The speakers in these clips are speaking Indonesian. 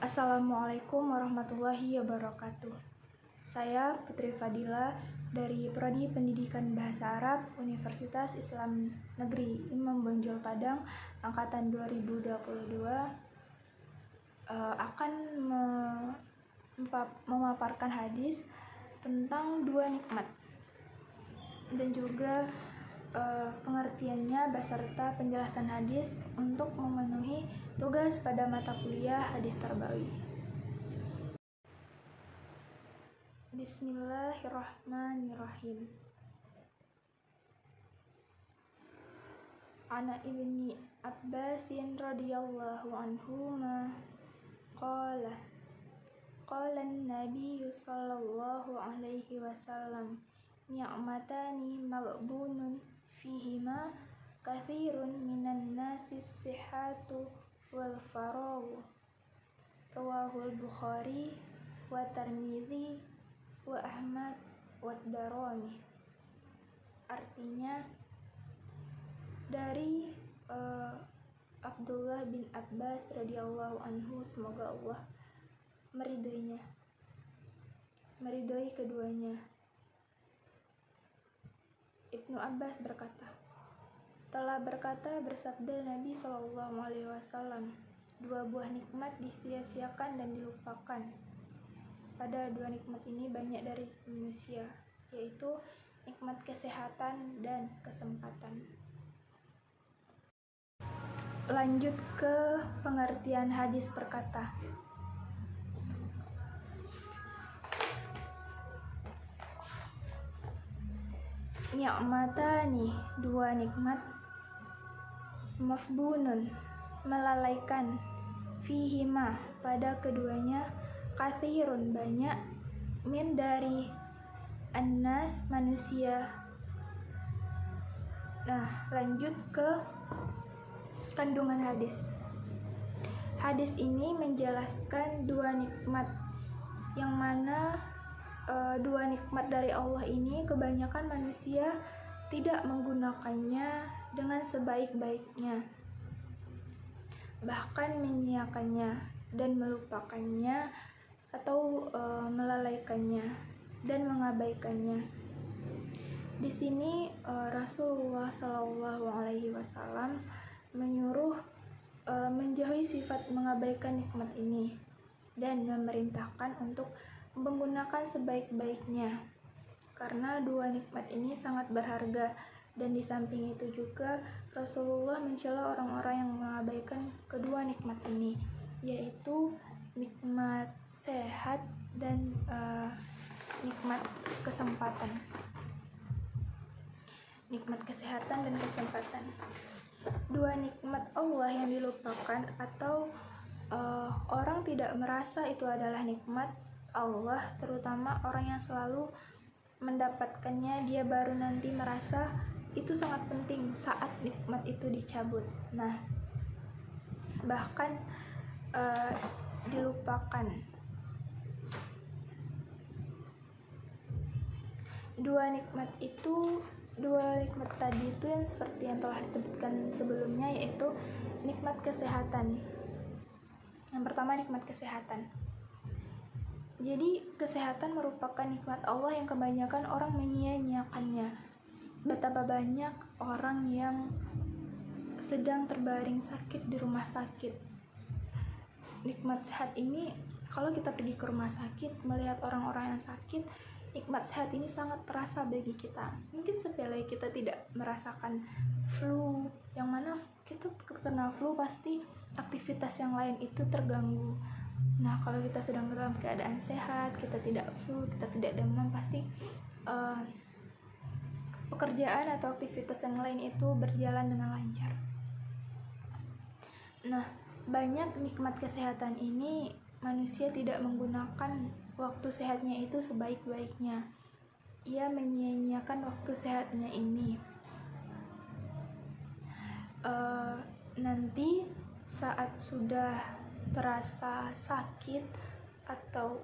Assalamualaikum warahmatullahi wabarakatuh. Saya Putri Fadila dari Prodi Pendidikan Bahasa Arab Universitas Islam Negeri Imam Bonjol Padang angkatan 2022 akan memaparkan hadis tentang dua nikmat dan juga pengertiannya beserta penjelasan hadis untuk memenuhi tugas pada mata kuliah hadis tarbawi. Bismillahirrahmanirrahim. Ana ibni Abbasin radhiyallahu anhuma qala an-nabiy sallallahu alaihi wasallam ni'matani maghbunun fihima katsirun minan nasi sihhatu wal faraghu rawahul Bukhari wa Tirmidzi wa Ahmad wa Darani. Artinya dari Abdullah bin Abbas radhiyallahu anhu, semoga Allah meridhoi keduanya. Ibnu Abbas berkata, telah bersabda Nabi Shallallahu Alaihi Wasallam, dua buah nikmat disia-siakan dan dilupakan. Pada dua nikmat ini banyak dari manusia, yaitu nikmat kesehatan dan kesempatan. Lanjut ke pengertian hadis perkata. Ni'matani, dua nikmat, mafbunun, melalaikan, fihima, pada keduanya, katsirun, banyak, min, dari, annas, manusia. Nah, lanjut ke kandungan hadis. Hadis ini menjelaskan dua nikmat, yang mana dua nikmat dari Allah ini kebanyakan manusia tidak menggunakannya dengan sebaik-baiknya, bahkan menyia-nyiakannya dan melupakannya atau melalaikannya dan mengabaikannya. Di sini Rasulullah Shallallahu Alaihi Wasallam menyuruh menjauhi sifat mengabaikan nikmat ini dan memerintahkan untuk menggunakan sebaik-baiknya, karena dua nikmat ini sangat berharga. Dan di samping itu juga Rasulullah mencela orang-orang yang mengabaikan kedua nikmat ini, yaitu nikmat sehat dan nikmat kesempatan. Nikmat kesehatan dan kesempatan. Dua nikmat Allah yang dilupakan atau orang tidak merasa itu adalah nikmat Allah, terutama orang yang selalu mendapatkannya, dia baru nanti merasa itu sangat penting saat nikmat itu dicabut. Nah, bahkan dilupakan. Dua nikmat tadi itu yang seperti yang telah disebutkan sebelumnya, yaitu nikmat kesehatan. Yang pertama, nikmat kesehatan. Jadi kesehatan merupakan nikmat Allah yang kebanyakan orang menyia-nyiakannya. Betapa banyak orang yang sedang terbaring sakit di rumah sakit. Nikmat sehat ini, kalau kita pergi ke rumah sakit melihat orang-orang yang sakit, nikmat sehat ini sangat terasa bagi kita. Mungkin sepele kita tidak merasakan flu, yang mana kita kena flu pasti aktivitas yang lain itu terganggu. Nah, kalau kita sedang dalam keadaan sehat, kita tidak flu, kita tidak demam, pasti pekerjaan atau aktivitas yang lain itu berjalan dengan lancar. Nah, banyak nikmat kesehatan ini manusia tidak menggunakan waktu sehatnya itu sebaik-baiknya. Ia menyia-nyiakan waktu sehatnya ini. Nanti saat sudah terasa sakit atau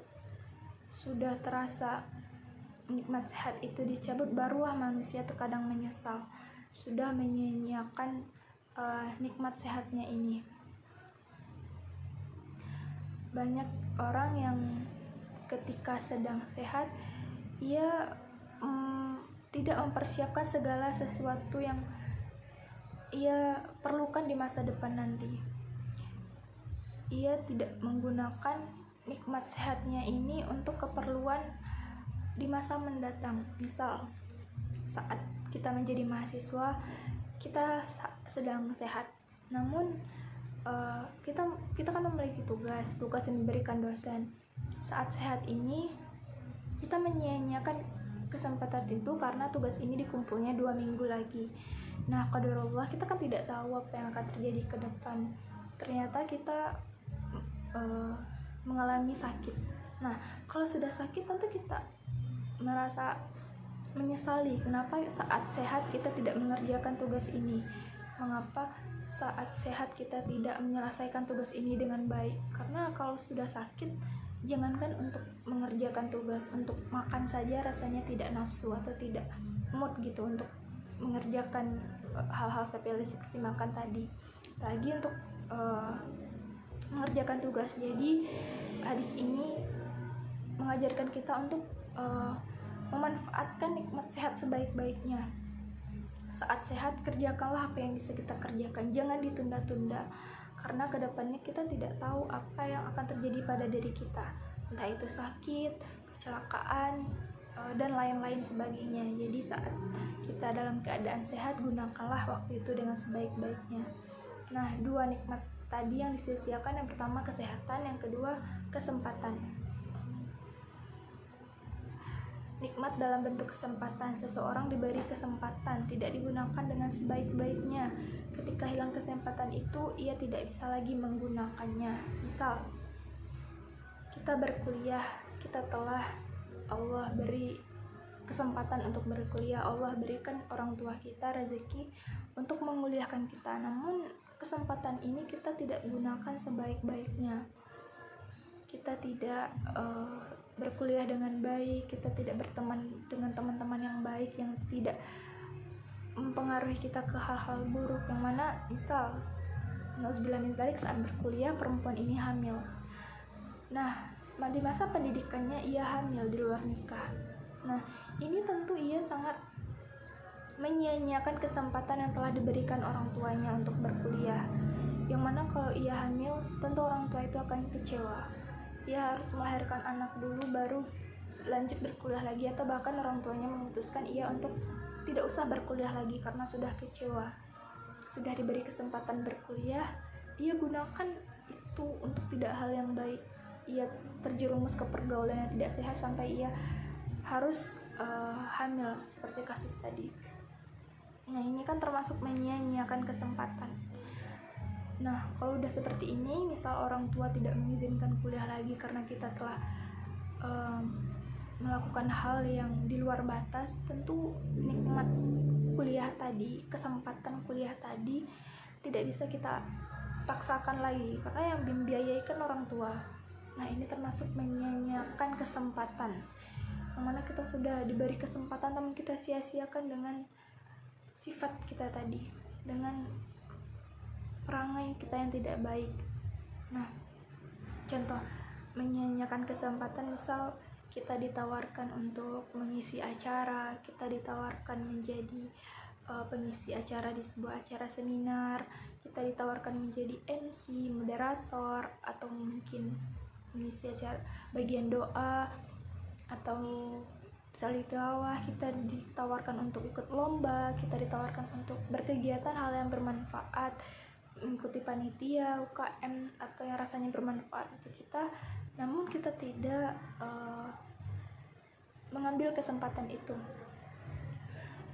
sudah terasa nikmat sehat itu dicabut, barulah manusia terkadang menyesal sudah menyia-nyiakan nikmat sehatnya ini. banyak orang yang ketika sedang sehat ia tidak mempersiapkan segala sesuatu yang ia perlukan di masa depan nanti. Ia tidak menggunakan nikmat sehatnya ini untuk keperluan di masa mendatang. Misal saat kita menjadi mahasiswa, kita sedang sehat, namun kita kan memiliki tugas yang diberikan dosen. Saat sehat ini kita menyia-nyiakan kesempatan itu karena tugas ini dikumpulnya 2 minggu lagi. Nah, qadarullah, kita kan tidak tahu apa yang akan terjadi ke depan. Ternyata kita mengalami sakit. Nah, kalau sudah sakit tentu kita merasa menyesali kenapa saat sehat kita tidak mengerjakan tugas ini. Mengapa saat sehat kita tidak menyelesaikan tugas ini dengan baik? Karena kalau sudah sakit, jangankan untuk mengerjakan tugas, untuk makan saja rasanya tidak nafsu atau tidak mood gitu untuk mengerjakan hal-hal sepele seperti makan tadi, lagi untuk mengerjakan tugas. Jadi hadis ini mengajarkan kita untuk memanfaatkan nikmat sehat sebaik-baiknya. Saat sehat, kerjakanlah apa yang bisa kita kerjakan, jangan ditunda-tunda, karena kedepannya kita tidak tahu apa yang akan terjadi pada diri kita, entah itu sakit, kecelakaan, dan lain-lain sebagainya. Jadi saat kita dalam keadaan sehat, gunakanlah waktu itu dengan sebaik-baiknya. Nah, 2 nikmat tadi yang disia-siakan, yang pertama kesehatan, yang kedua kesempatan. Nikmat dalam bentuk kesempatan. Seseorang diberi kesempatan, tidak digunakan dengan sebaik-baiknya. Ketika hilang kesempatan itu, ia tidak bisa lagi menggunakannya. Misal, kita berkuliah, kita telah Allah beri kesempatan untuk berkuliah, Allah berikan orang tua kita rezeki untuk menguliahkan kita. Namun kesempatan ini kita tidak gunakan sebaik-baiknya. Kita tidak berkuliah dengan baik, kita tidak berteman dengan teman-teman yang baik, yang tidak mempengaruhi kita ke hal-hal buruk, yang mana misal nauzubillah min dzalik, saat berkuliah perempuan ini hamil. Nah, di masa pendidikannya ia hamil di luar nikah. Nah, ini tentu ia sangat menyia-nyiakan kesempatan yang telah diberikan orang tuanya untuk berkuliah, yang mana kalau ia hamil tentu orang tua itu akan kecewa. Ia harus melahirkan anak dulu baru lanjut berkuliah lagi, atau bahkan orang tuanya memutuskan ia untuk tidak usah berkuliah lagi karena sudah kecewa. Sudah diberi kesempatan berkuliah, ia gunakan itu untuk tidak hal yang baik. Ia terjerumus ke pergaulan yang tidak sehat sampai ia harus hamil seperti kasus tadi. Nah, ini kan termasuk menyia-nyiakan kesempatan. Nah, kalau udah seperti ini, misal orang tua tidak mengizinkan kuliah lagi karena kita telah melakukan hal yang di luar batas, tentu nikmat kuliah tadi, kesempatan kuliah tadi tidak bisa kita paksakan lagi, karena yang membiayai kan orang tua. Nah, ini termasuk menyia-nyiakan kesempatan, yang mana kita sudah diberi kesempatan namun kita sia-siakan dengan sifat kita tadi, dengan perangai kita yang tidak baik. Nah, contoh menyia-nyiakan kesempatan, misal kita ditawarkan untuk mengisi acara, kita ditawarkan menjadi pengisi acara di sebuah acara seminar, kita ditawarkan menjadi MC, moderator, atau mungkin mengisi acara bagian doa, atau misalnya tilawah, kita ditawarkan untuk ikut lomba, kita ditawarkan untuk berkegiatan hal yang bermanfaat, mengikuti panitia, UKM, atau yang rasanya bermanfaat untuk kita, namun kita tidak mengambil kesempatan itu.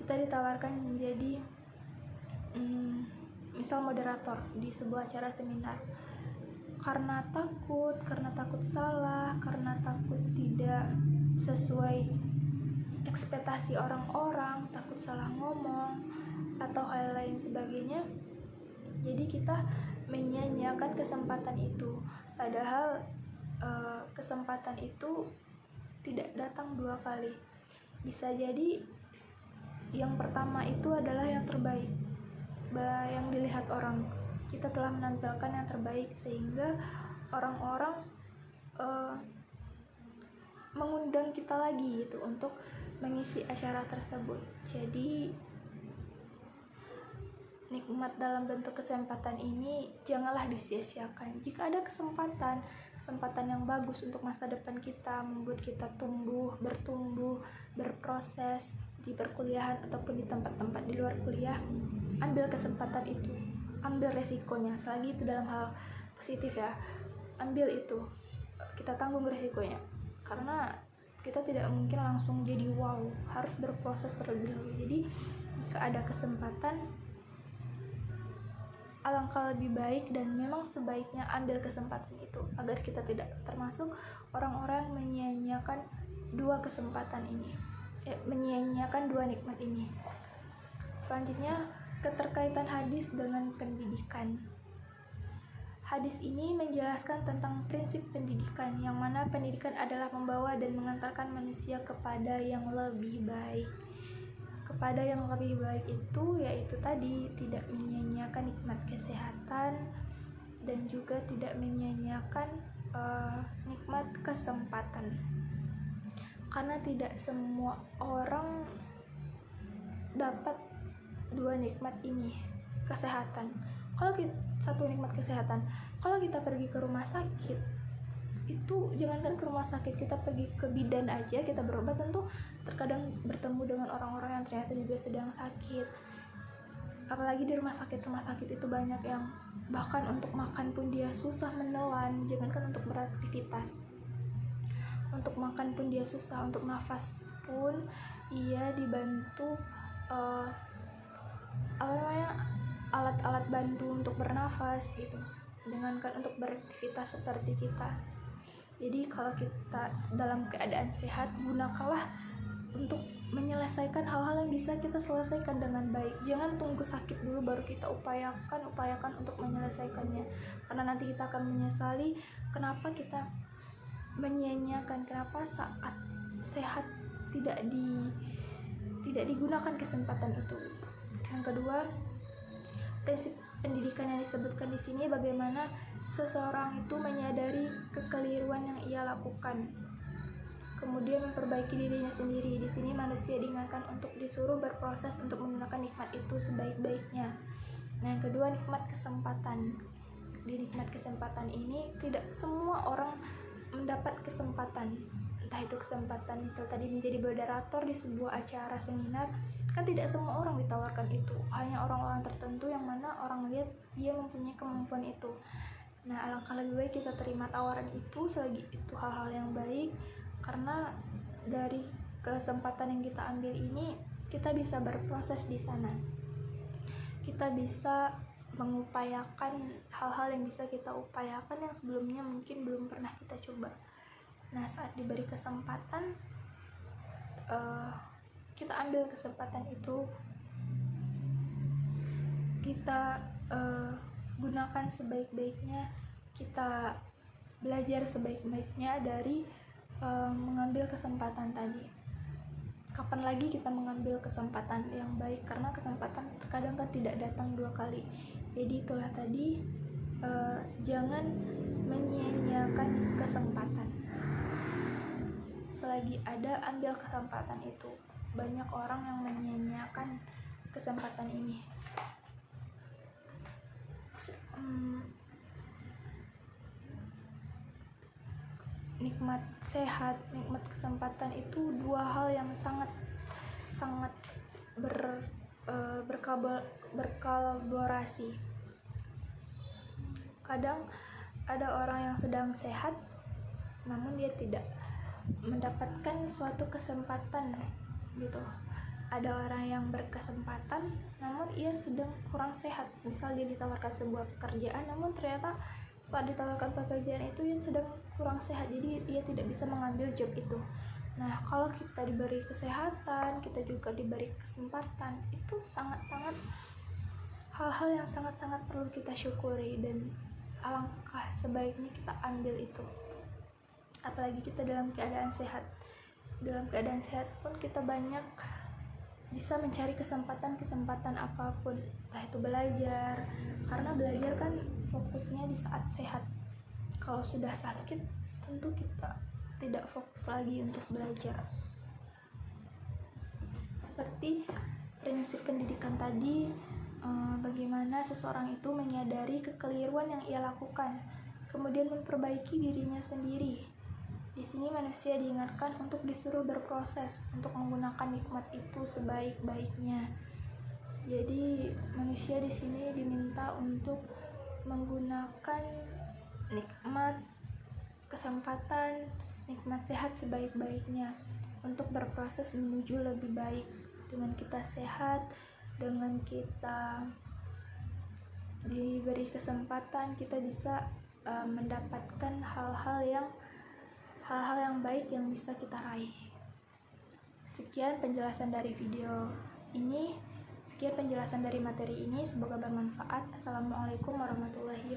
Kita ditawarkan menjadi misal moderator di sebuah acara seminar, karena takut salah, karena takut tidak sesuai ekspektasi orang-orang, takut salah ngomong, atau hal lain sebagainya. Jadi kita menyia-nyiakan kesempatan itu, padahal kesempatan itu tidak datang 2 kali. Bisa jadi yang pertama itu adalah yang terbaik, yang dilihat orang. Kita telah menampilkan yang terbaik sehingga orang-orang mengundang kita lagi gitu untuk mengisi acara tersebut. Jadi nikmat dalam bentuk kesempatan ini janganlah disia-siakan. Jika ada kesempatan yang bagus untuk masa depan kita, membuat kita bertumbuh, berproses di perkuliahan ataupun di tempat-tempat di luar kuliah, ambil kesempatan itu, ambil resikonya. Selagi itu dalam hal positif ya, ambil itu, kita tanggung resikonya, karena kita tidak mungkin langsung jadi wow, harus berproses terlebih dahulu. Jadi jika ada kesempatan, alangkah lebih baik dan memang sebaiknya ambil kesempatan itu, agar kita tidak termasuk orang-orang menyia-nyiakan dua kesempatan ini, menyia-nyiakan dua nikmat ini. Selanjutnya, keterkaitan hadis dengan pendidikan. Hadis ini menjelaskan tentang prinsip pendidikan, yang mana pendidikan adalah membawa dan mengantarkan manusia kepada yang lebih baik. Kepada yang lebih baik itu yaitu tadi, tidak menyia-nyiakan nikmat kesehatan dan juga tidak menyia-nyiakan nikmat kesempatan. Karena tidak semua orang dapat dua nikmat ini, kesehatan. Kalau satu nikmat kesehatan, kalau kita pergi ke rumah sakit, itu jangankan ke rumah sakit, kita pergi ke bidan aja, kita berobat, tentu terkadang bertemu dengan orang-orang yang ternyata juga sedang sakit. Apalagi di rumah sakit itu banyak yang bahkan untuk makan pun dia susah menelan, jangankan untuk beraktivitas. Untuk makan pun dia susah, untuk nafas pun ia dibantu alat-alat bantu untuk bernafas gitu, jangankan untuk beraktivitas seperti kita. Jadi kalau kita dalam keadaan sehat, gunakanlah untuk menyelesaikan hal-hal yang bisa kita selesaikan dengan baik. Jangan tunggu sakit dulu baru kita upayakan untuk menyelesaikannya, karena nanti kita akan menyesali kenapa kita menyia-nyiakan, kenapa saat sehat tidak digunakan kesempatan itu. Yang kedua, prinsip pendidikan yang disebutkan di sini, bagaimana seseorang itu menyadari kekeliruan yang ia lakukan, kemudian memperbaiki dirinya sendiri. Di sini manusia diingatkan untuk disuruh berproses untuk menggunakan nikmat itu sebaik-baiknya. Nah, yang kedua, nikmat kesempatan. Di nikmat kesempatan ini tidak semua orang mendapat kesempatan. Entah itu kesempatan misal tadi menjadi moderator di sebuah acara seminar, kan tidak semua orang ditawarkan itu, hanya orang-orang tertentu yang mana orang lihat dia mempunyai kemampuan itu. Nah, alangkah lebih baik kita terima tawaran itu selagi itu hal-hal yang baik, karena dari kesempatan yang kita ambil ini kita bisa berproses di sana, kita bisa mengupayakan hal-hal yang bisa kita upayakan yang sebelumnya mungkin belum pernah kita coba. Nah, saat diberi kesempatan, kita ambil kesempatan itu, kita gunakan sebaik-baiknya, kita belajar sebaik-baiknya dari mengambil kesempatan tadi. Kapan lagi kita mengambil kesempatan yang baik, karena kesempatan terkadang kan tidak datang dua kali. Jadi itulah tadi, jangan menyia-nyiakan kesempatan. Selagi ada, ambil kesempatan itu. Banyak orang yang menyia-nyiakan kesempatan ini. Nikmat sehat, nikmat kesempatan itu dua hal yang sangat berkolaborasi. Kadang ada orang yang sedang sehat namun dia tidak mendapatkan suatu kesempatan gitu. Ada orang yang berkesempatan namun ia sedang kurang sehat, misal dia ditawarkan sebuah pekerjaan namun ternyata saat ditawarkan pekerjaan itu ia sedang kurang sehat, jadi ia tidak bisa mengambil job itu. Nah, kalau kita diberi kesehatan, kita juga diberi kesempatan, itu sangat-sangat hal-hal yang sangat-sangat perlu kita syukuri, dan alangkah sebaiknya kita ambil itu. Apalagi kita dalam keadaan sehat. Dalam keadaan sehat pun kita banyak bisa mencari kesempatan apapun, entah itu belajar, karena belajar kan fokusnya di saat sehat. Kalau sudah sakit tentu kita tidak fokus lagi untuk belajar. Seperti prinsip pendidikan tadi, bagaimana seseorang itu menyadari kekeliruan yang ia lakukan, kemudian memperbaiki dirinya sendiri. Di sini manusia diingatkan untuk disuruh berproses, untuk menggunakan nikmat itu sebaik-baiknya. Jadi manusia di sini diminta untuk menggunakan nikmat, kesempatan, nikmat sehat sebaik-baiknya untuk berproses menuju lebih baik. Dengan kita sehat, dengan kita diberi kesempatan, kita bisa mendapatkan hal-hal yang baik yang bisa kita raih. Sekian penjelasan dari materi ini, semoga bermanfaat. Assalamualaikum warahmatullahi wabarakatuh.